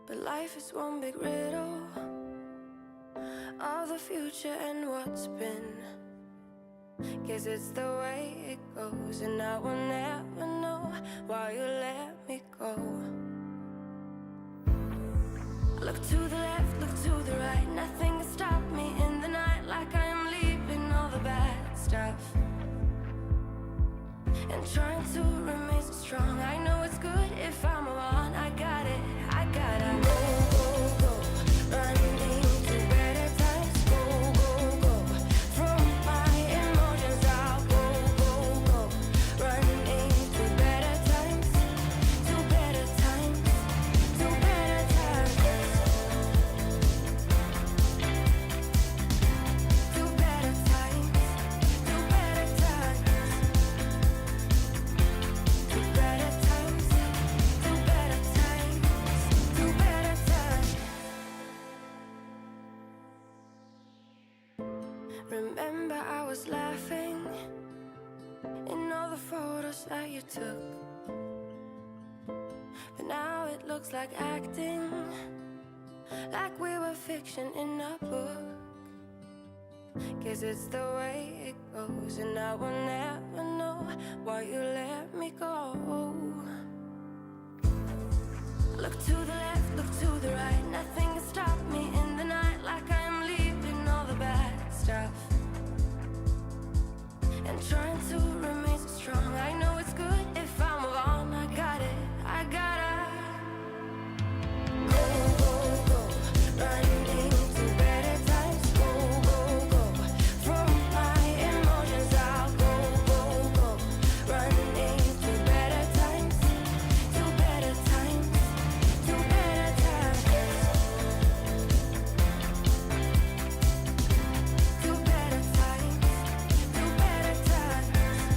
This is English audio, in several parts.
But life is one big riddle of the future and what's been. Guess it's the way it goes, and I will never know why you let me go. Look to the left, look to the right, nothing can stop me in the night, like I am leaving all the bad stuff and trying to remain so strong. I know it's good if I'm alone. I got it, I gotta go, go, go, running to better times. Go, go, go, from my emotions I'll go, go, go, running to better times, to better times, to better times, to better times, to better times. To better times, to better times, to better times. Remember I was laughing in all the photos that you took, but now it looks like acting, like we were fiction in a book. Guess it's the way it goes, and I will never know why you let me go. Look to the left, look to the right, nothing can stop me in the night, like I am leaving all the bad stuff and trying to remain so strong. I know it's good if I'm alone. I got it, I gotta go, go, go, running to better times. Go, go, go, from my emotions I'll go, go, go, running to better times, to better times, to better times, to better times, to better times, to better times.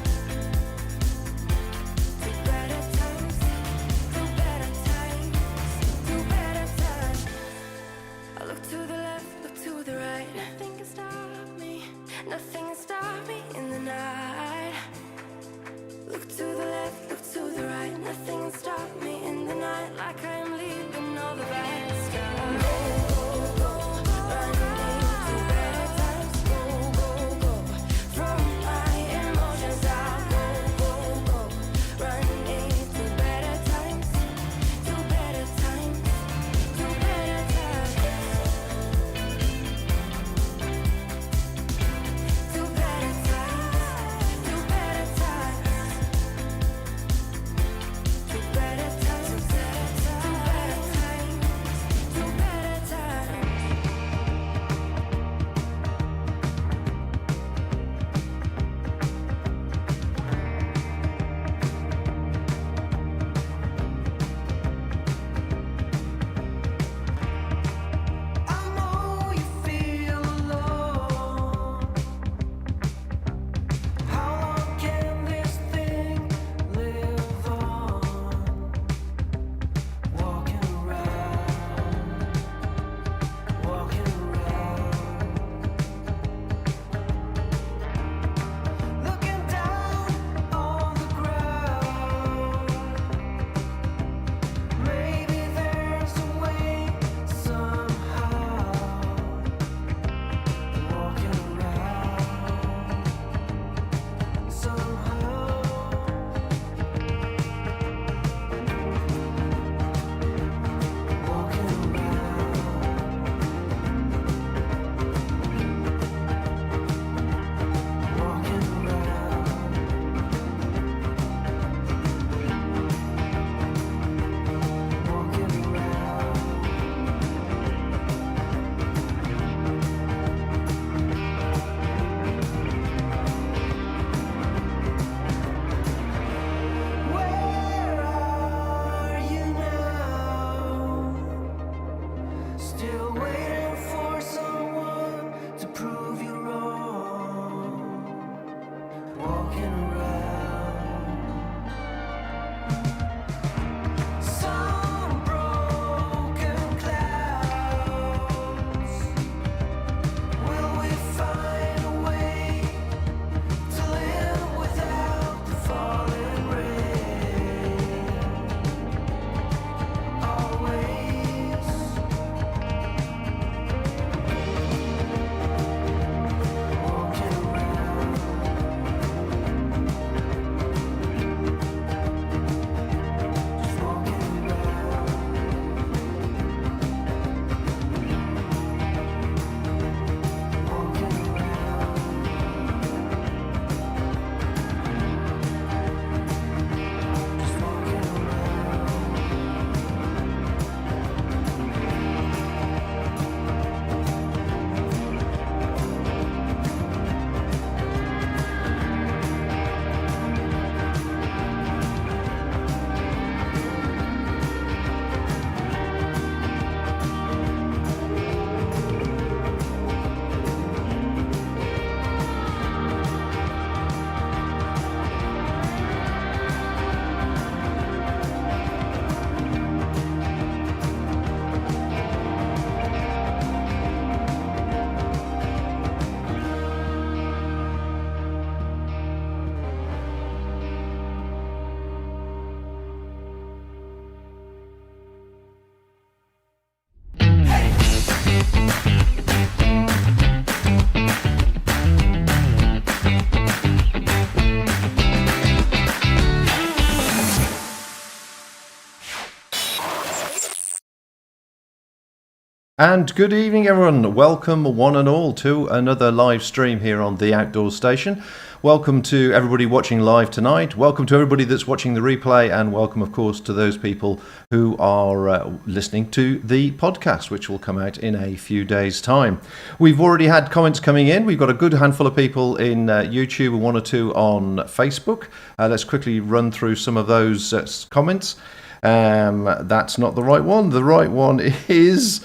And good evening, everyone. Welcome, one and all, to another live stream here on the Outdoors Station. Welcome to everybody watching live tonight. Welcome to everybody that's watching the replay, and welcome, of course, to those people who are listening to the podcast, which will come out in a few days' time. We've already had comments coming in. We've got a good handful of people in YouTube and one or two on Facebook. Let's quickly run through some of those comments. That's not the right one. The right one is...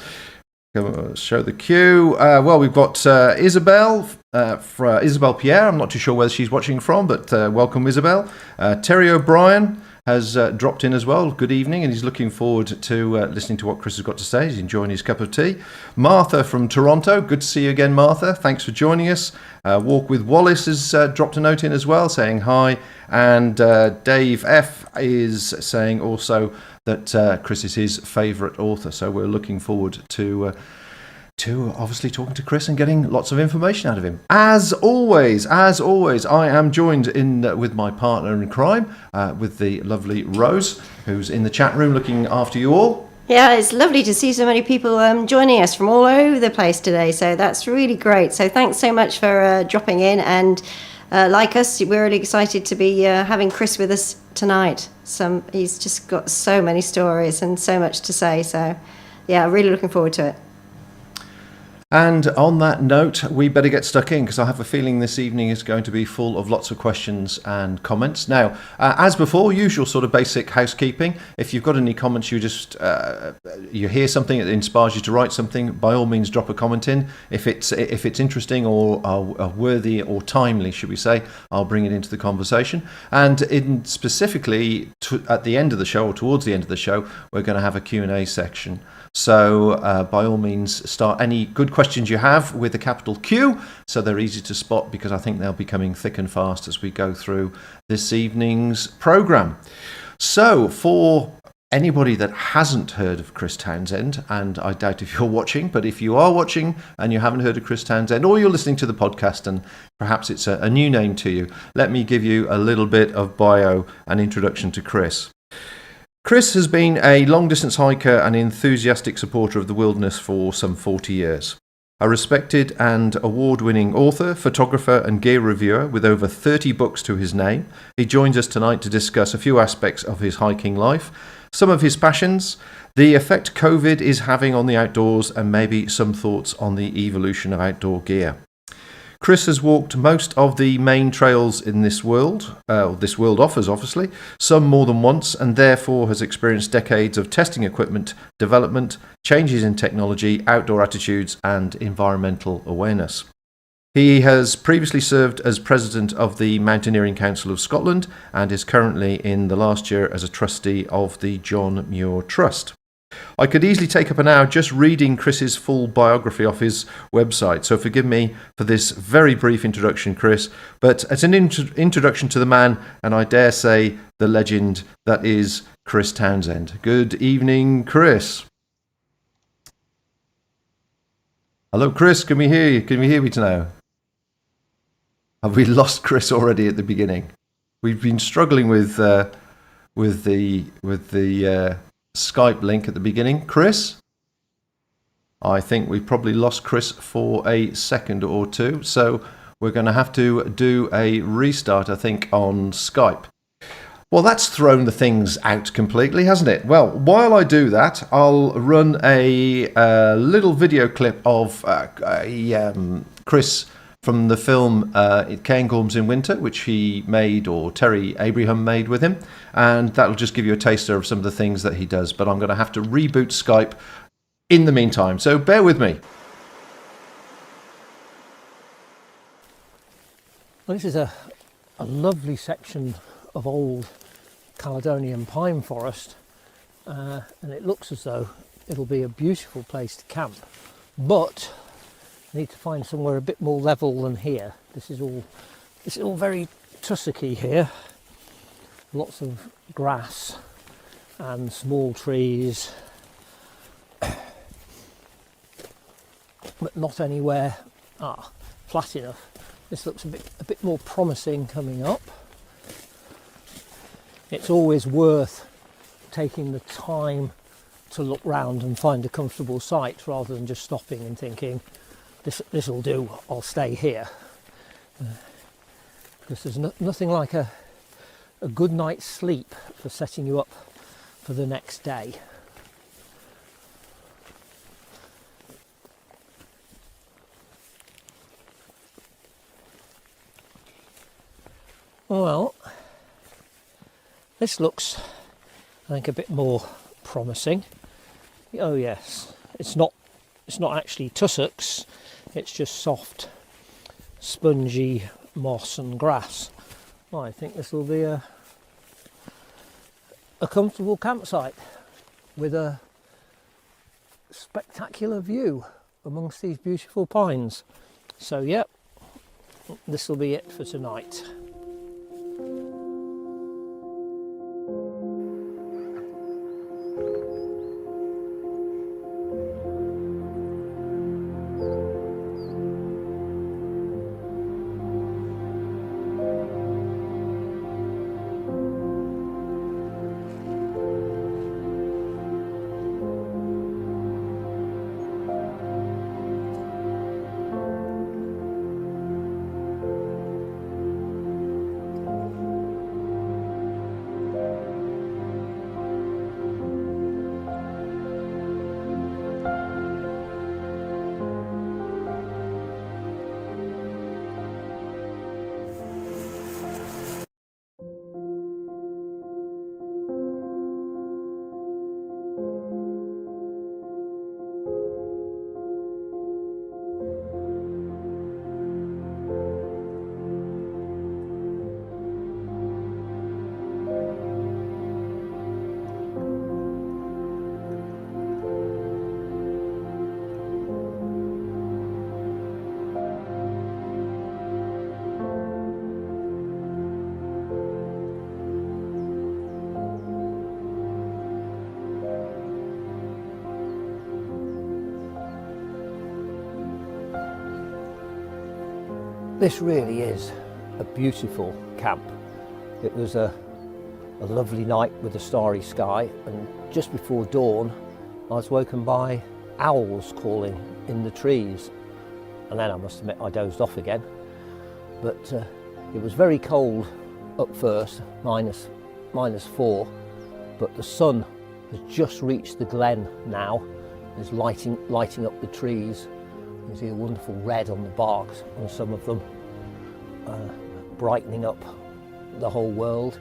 show the queue. Well, we've got Isabel Isabel Pierre. I'm not too sure where she's watching from, but welcome, Isabel. Terry O'Brien has dropped in as well. Good evening, and he's looking forward to listening to what Chris has got to say. He's enjoying his cup of tea. Martha from Toronto. Good to see you again, Martha. Thanks for joining us. Walk with Wallace has dropped a note in as well, saying hi. And Dave F is saying also that Chris is his favourite author. So we're looking forward to obviously talking to Chris and getting lots of information out of him. As always, I am joined in with my partner in crime, with the lovely Rose, who's in the chat room looking after you all. Yeah, it's lovely to see so many people joining us from all over the place today. So that's really great. So thanks so much for dropping in. And like us, we're really excited to be having Chris with us tonight. He's just got so many stories and so much to say. So yeah, really looking forward to it. And on that note, we better get stuck in, because I have a feeling this evening is going to be full of lots of questions and comments. Now, as before, usual sort of basic housekeeping. If you've got any comments, you just you hear something that inspires you to write something, by all means drop a comment in. If it's interesting or worthy or timely, should we say, I'll bring it into the conversation. And specifically at the end of the show, or towards the end of the show, we're going to have a Q&A section. So by all means, start any good questions you have with a capital Q, so they're easy to spot, because I think they'll be coming thick and fast as we go through this evening's programme. So for anybody that hasn't heard of Chris Townsend, and I doubt if you're watching, but if you are watching and you haven't heard of Chris Townsend, or you're listening to the podcast and perhaps it's a new name to you, let me give you a little bit of bio and introduction to Chris. Chris has been a long-distance hiker and enthusiastic supporter of the wilderness for some 40 years. A respected and award-winning author, photographer and gear reviewer with over 30 books to his name, he joins us tonight to discuss a few aspects of his hiking life, some of his passions, the effect COVID is having on the outdoors, and maybe some thoughts on the evolution of outdoor gear. Chris has walked most of the main trails in this world offers, obviously, some more than once, and therefore has experienced decades of testing equipment, development, changes in technology, outdoor attitudes, and environmental awareness. He has previously served as president of the Mountaineering Council of Scotland and is currently in the last year as a trustee of the John Muir Trust. I could easily take up an hour just reading Chris's full biography off his website, so forgive me for this very brief introduction, Chris, but it's an introduction to the man, and I dare say the legend that is Chris Townsend. Good evening, Chris. Hello, Chris, can we hear you? Can we hear me now? Have we lost Chris already at the beginning? We've been struggling with the Skype link at the beginning. Chris? I think we probably lost Chris for a second or two, so we're going to have to do a restart, I think, on Skype. Well, that's thrown the things out completely, hasn't it? Well, while I do that, I'll run a little video clip of Chris from the film Cairngorms in Winter, which he made, or Terry Abraham made with him, and that'll just give you a taster of some of the things that he does, but I'm going to have to reboot Skype in the meantime, so bear with me. Well, this is a lovely section of old Caledonian pine forest, and it looks as though it'll be a beautiful place to camp, but need to find somewhere a bit more level than here. This is all very tussocky here. Lots of grass and small trees, but not anywhere flat enough. This looks a bit more promising coming up. It's always worth taking the time to look round and find a comfortable site rather than just stopping and thinking, this will do, I'll stay here. Because there's nothing like a good night's sleep for setting you up for the next day. Well, this looks, I think, a bit more promising. Oh yes, it's not actually tussocks, it's just soft, spongy moss and grass. Well, I think this will be a comfortable campsite with a spectacular view amongst these beautiful pines. So yep, this will be it for tonight. This really is a beautiful camp. It was a lovely night with a starry sky, and just before dawn I was woken by owls calling in the trees, and then I must admit I dozed off again. But it was very cold up first, -4, but the sun has just reached the glen now, is lighting up the trees. You can see a wonderful red on the barks on some of them, brightening up the whole world.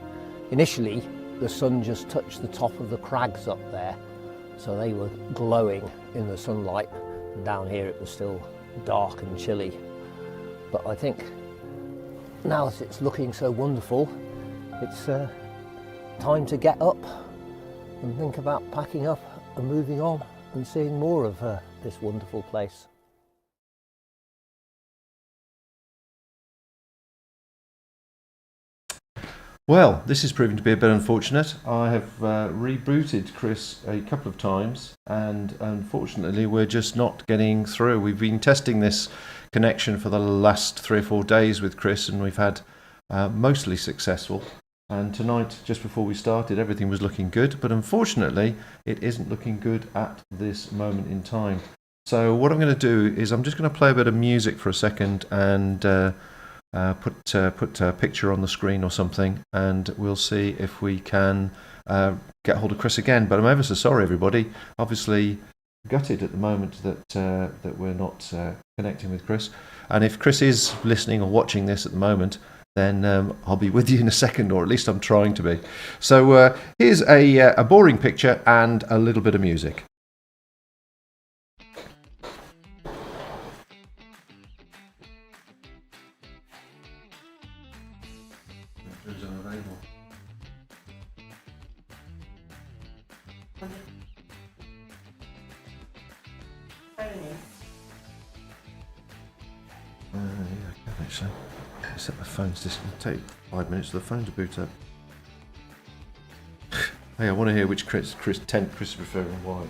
Initially, the sun just touched the top of the crags up there, so they were glowing in the sunlight, and down here it was still dark and chilly. But I think now that it's looking so wonderful, it's time to get up and think about packing up and moving on and seeing more of this wonderful place. Well, this is proving to be a bit unfortunate. I have rebooted Chris a couple of times, and unfortunately we're just not getting through. We've been testing this connection for the last 3 or 4 days with Chris, and we've had mostly successful. And tonight, just before we started, everything was looking good, but unfortunately it isn't looking good at this moment in time. So what I'm going to do is I'm just going to play a bit of music for a second and put a picture on the screen or something, and we'll see if we can get hold of Chris again. But I'm ever so sorry, everybody. Obviously gutted at the moment that we're not connecting with Chris. And if Chris is listening or watching this at the moment, then I'll be with you in a second, or at least I'm trying to be. So here's a boring picture and a little bit of music. Yeah, I can actually. Set the phone's just going to take 5 minutes for the phone to boot up. Hey, I want to hear which tent Chris is preferring and why.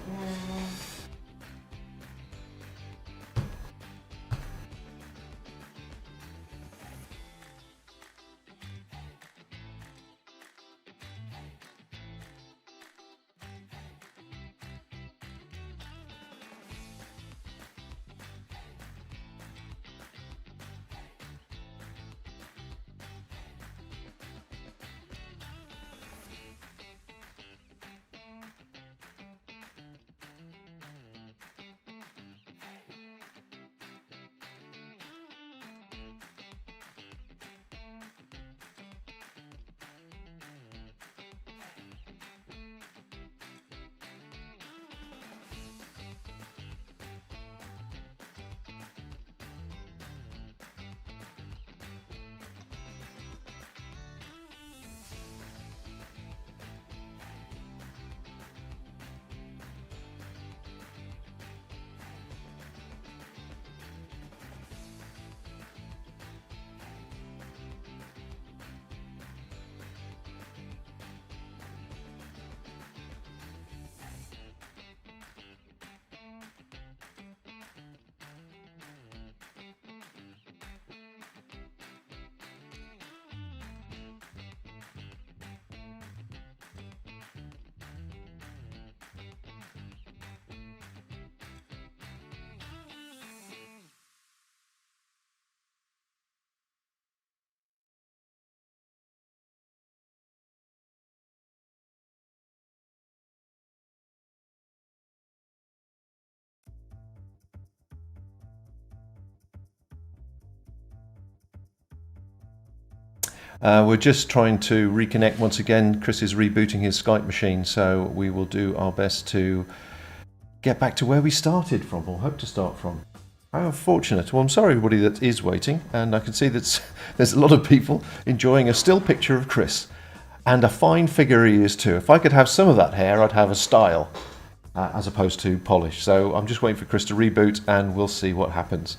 We're just trying to reconnect once again. Chris is rebooting his Skype machine, so we will do our best to get back to where we started from, or hope to start from. How unfortunate. Well, I'm sorry everybody that is waiting, and I can see that there's a lot of people enjoying a still picture of Chris. And a fine figure he is too. If I could have some of that hair, I'd have a style, as opposed to polish. So I'm just waiting for Chris to reboot, and we'll see what happens.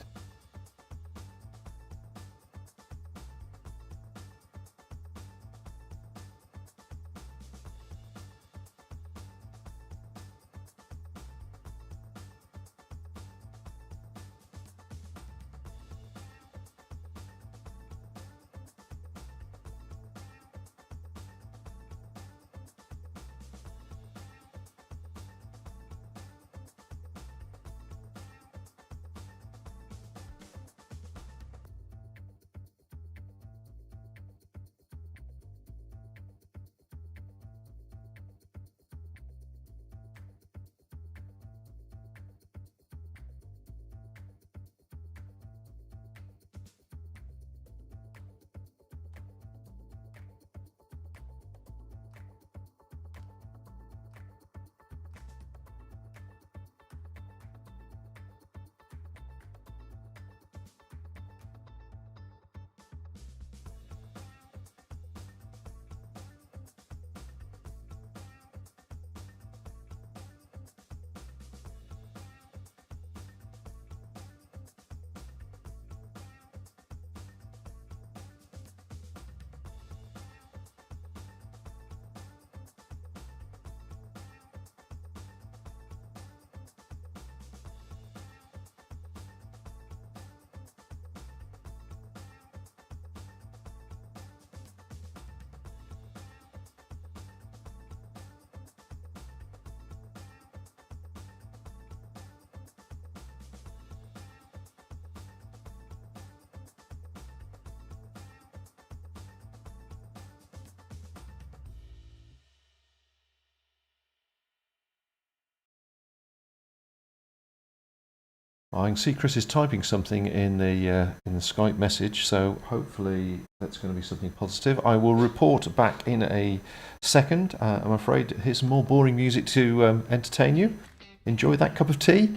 I can see Chris is typing something in the Skype message, so hopefully that's going to be something positive. I will report back in a second. I'm afraid here's some more boring music to entertain you. Enjoy that cup of tea.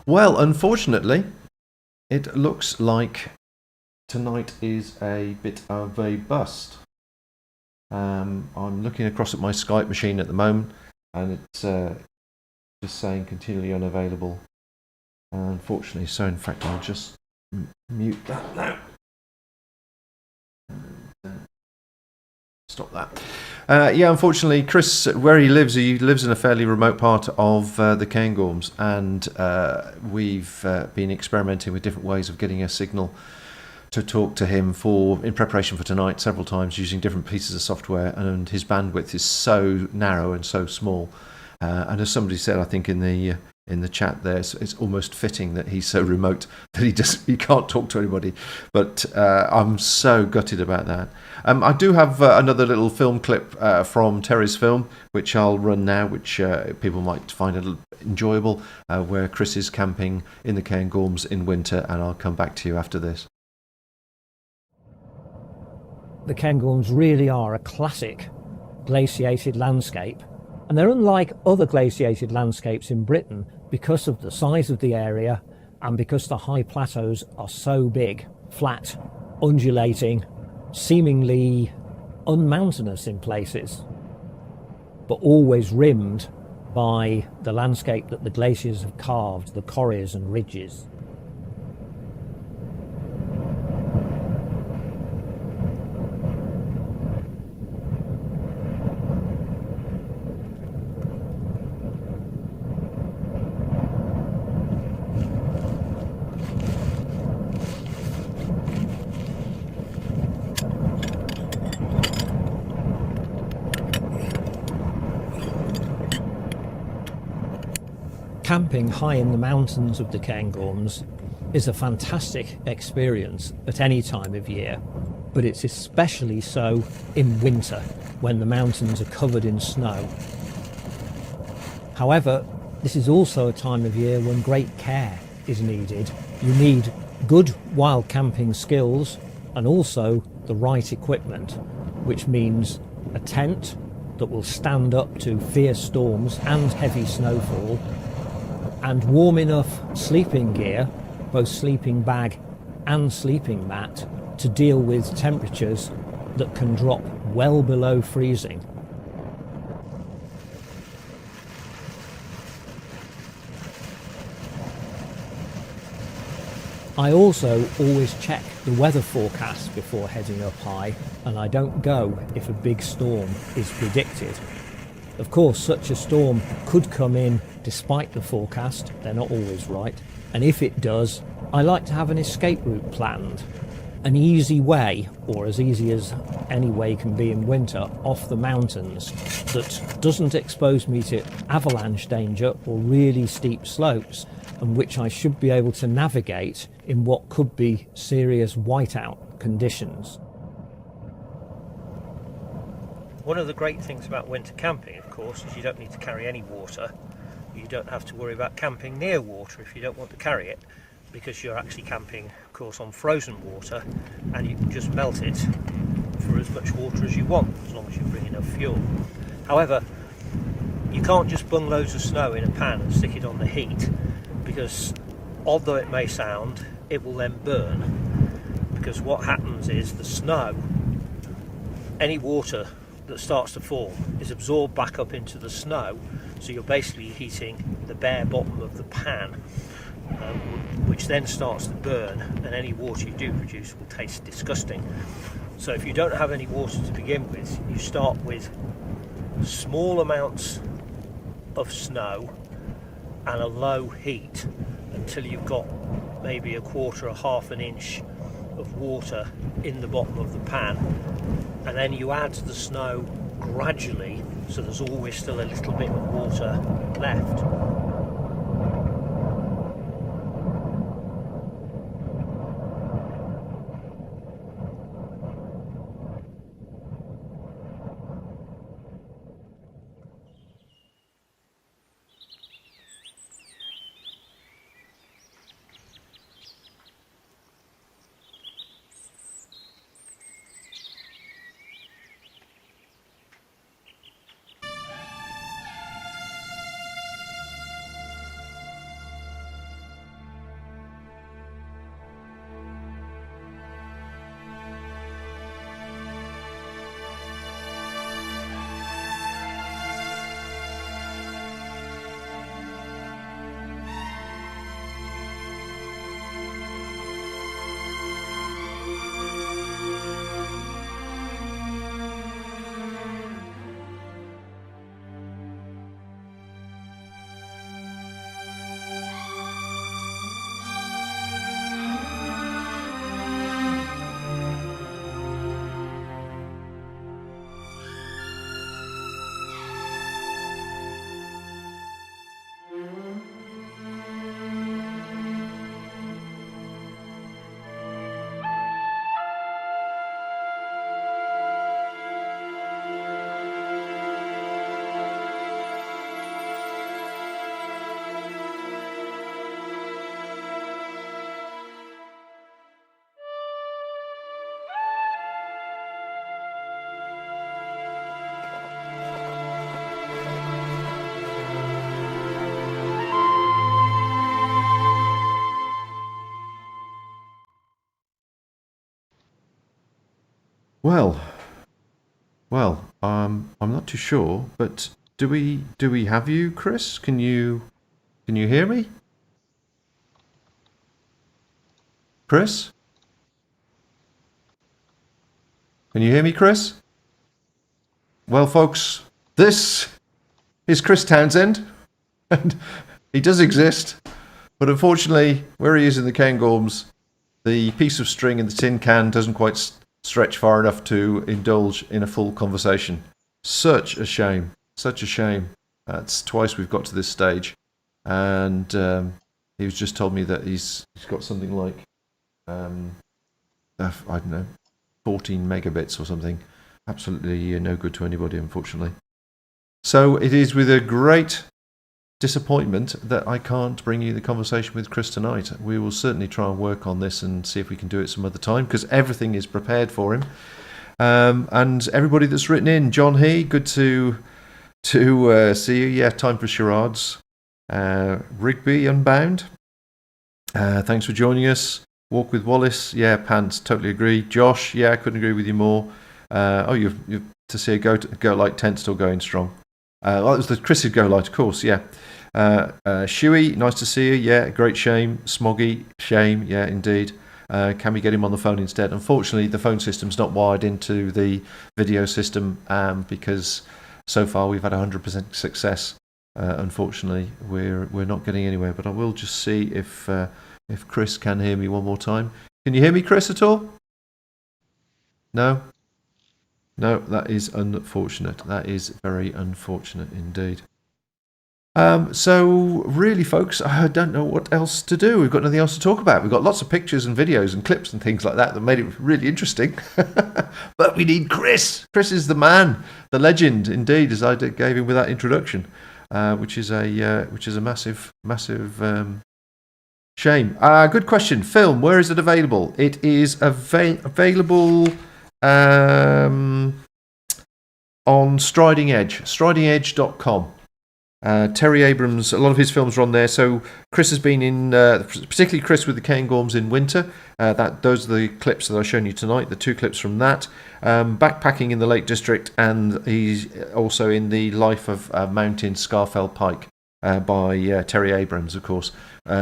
Well, unfortunately, it looks like tonight is a bit of a bust. I'm looking across at my Skype machine at the moment, and it's just saying continually unavailable. Unfortunately, so in fact, I'll just mute that now. Stop that. Yeah, unfortunately, Chris, where he lives in a fairly remote part of the Cairngorms, and we've been experimenting with different ways of getting a signal to talk to him in preparation for tonight several times using different pieces of software, and his bandwidth is so narrow and so small. And as somebody said, I think in the chat there, it's almost fitting that he's so remote that he can't talk to anybody. But I'm so gutted about that. I do have another little film clip from Terry's film, which I'll run now, which people might find a little enjoyable, where Chris is camping in the Cairngorms in winter, and I'll come back to you after this. The Cairngorms really are a classic glaciated landscape, and they're unlike other glaciated landscapes in Britain because of the size of the area and because the high plateaus are so big, flat, undulating, seemingly unmountainous in places, but always rimmed by the landscape that the glaciers have carved, the corries and ridges. Camping high in the mountains of the Cairngorms is a fantastic experience at any time of year, but it's especially so in winter when the mountains are covered in snow. However, this is also a time of year when great care is needed. You need good wild camping skills and also the right equipment, which means a tent that will stand up to fierce storms and heavy snowfall, and warm enough sleeping gear, both sleeping bag and sleeping mat, to deal with temperatures that can drop well below freezing. I also always check the weather forecast before heading up high, and I don't go if a big storm is predicted. Of course, such a storm could come in despite the forecast, they're not always right, and if it does, I like to have an escape route planned. An easy way, or as easy as any way can be in winter, off the mountains that doesn't expose me to avalanche danger or really steep slopes, and which I should be able to navigate in what could be serious whiteout conditions. One of the great things about winter camping, of course, is you don't need to carry any water. You don't have to worry about camping near water if you don't want to carry it, because you're actually camping, of course, on frozen water, and you can just melt it for as much water as you want, as long as you bring enough fuel. However, you can't just bung loads of snow in a pan and stick it on the heat, because odd though it may sound, it will then burn, because what happens is the snow, any water that starts to form is absorbed back up into the snow, so you're basically heating the bare bottom of the pan, which then starts to burn, and any water you do produce will taste disgusting. So if you don't have any water to begin with, you start with small amounts of snow and a low heat until you've got maybe a quarter or half an inch of water in the bottom of the pan, and then you add the snow gradually, so there's always still a little bit of water left. Well, I'm not too sure, but do we have you, Chris? Can you hear me? Chris? Can you hear me, Chris? Well, folks, this is Chris Townsend, and he does exist, but unfortunately, where he is in the Cairngorms, the piece of string in the tin can doesn't quite stretch far enough to indulge in a full conversation. Such a shame. Such a shame. It's twice we've got to this stage, and he was just told me that he's got something like I don't know, 14 megabits or something. Absolutely no good to anybody, unfortunately. So it is with a great disappointment that I can't bring you the conversation with Chris tonight. We will certainly try and work on this and see if we can do it some other time, because everything is prepared for him. And everybody that's written in, John He, good to see you. Yeah, time for charades. Rigby Unbound, thanks for joining us. Walk with Wallace, yeah, Pants, totally agree. Josh, yeah, I couldn't agree with you more. You've to see a go light tent still going strong. Well, it was the Chris's go light, of course, yeah. Shuey, nice to see you, yeah, great shame. Smoggy, shame, yeah, indeed. Can we get him on the phone instead? Unfortunately, the phone system's not wired into the video system because so far we've had 100% success. Unfortunately, we're not getting anywhere, but I will just see if Chris can hear me one more time. Can you hear me, Chris, at all? No? No, that is unfortunate. That is very unfortunate indeed. So really, folks, I don't know what else to do. We've got nothing else to talk about. We've got lots of pictures and videos and clips and things like that made it really interesting. But we need Chris. Chris is the man, the legend, indeed, as I gave him with that introduction, which is a massive shame. Good question. Film, where is it available? It is available on Striding Edge, stridingedge.com. Terry Abrams, a lot of his films are on there. So Chris has been in, particularly Chris with the Cairngorms in winter. Those are the clips that I've shown you tonight, the two clips from that. Backpacking in the Lake District, and he's also in the Life of Mountain Scarfell Pike by Terry Abrams, of course.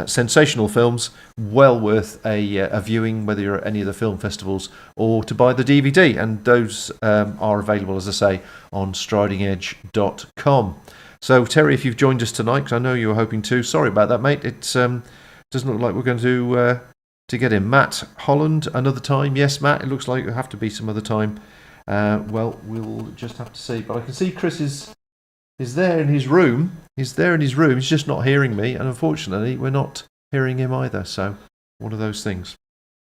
Sensational films, well worth a viewing, whether you're at any of the film festivals or to buy the DVD. And those are available, as I say, on stridingedge.com. So, Terry, if you've joined us tonight, because I know you were hoping to, sorry about that, mate. It doesn't look like we're going to get in. Matt Holland, another time. Yes, Matt, it looks like it'll have to be some other time. Well, we'll just have to see. But I can see Chris is there in his room. He's there in his room. He's just not hearing me. And unfortunately, we're not hearing him either. So, one of those things.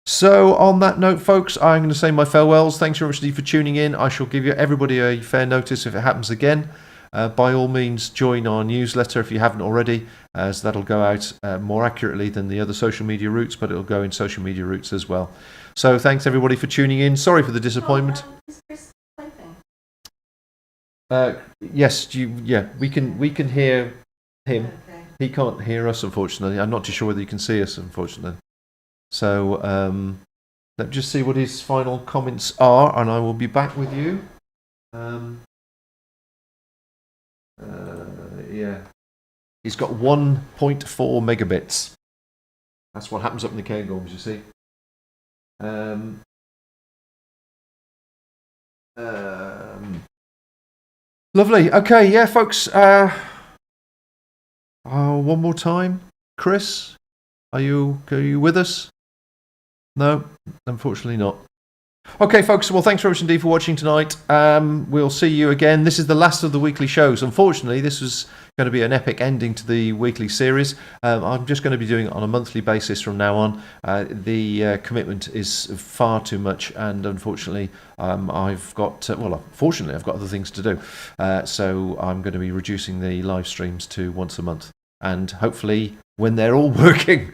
So, on that note, folks, I'm going to say my farewells. Thanks very much indeed for tuning in. I shall give you everybody a fair notice if it happens again. By all means, join our newsletter if you haven't already, as that'll go out more accurately than the other social media routes, but it'll go in social media routes as well. So thanks everybody for tuning in. Sorry for the disappointment. Is Chris typing? Yes, we can hear him. Okay. He can't hear us, unfortunately. I'm not too sure whether you can see us, unfortunately. So let's just see what his final comments are, and I will be back with you. Yeah, he's got 1.4 megabits. That's what happens up in the Cairngorms, you see. Lovely. Okay, yeah, folks. One more time, Chris. Are you with us? No, unfortunately not. Okay, folks, well, thanks very much indeed for watching tonight. We'll see you again. This is the last of the weekly shows. Unfortunately, this was going to be an epic ending to the weekly series. I'm just going to be doing it on a monthly basis from now on. The commitment is far too much, and unfortunately, fortunately, I've got other things to do. So I'm going to be reducing the live streams to once a month, and hopefully when they're all working,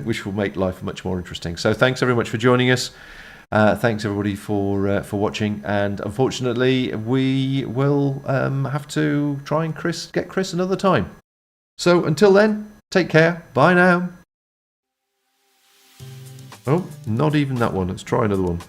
which will make life much more interesting. So thanks very much for joining us. Thanks everybody for watching, and unfortunately we will have to try and get Chris another time. So until then, take care. Bye now. Oh, not even that one. Let's try another one.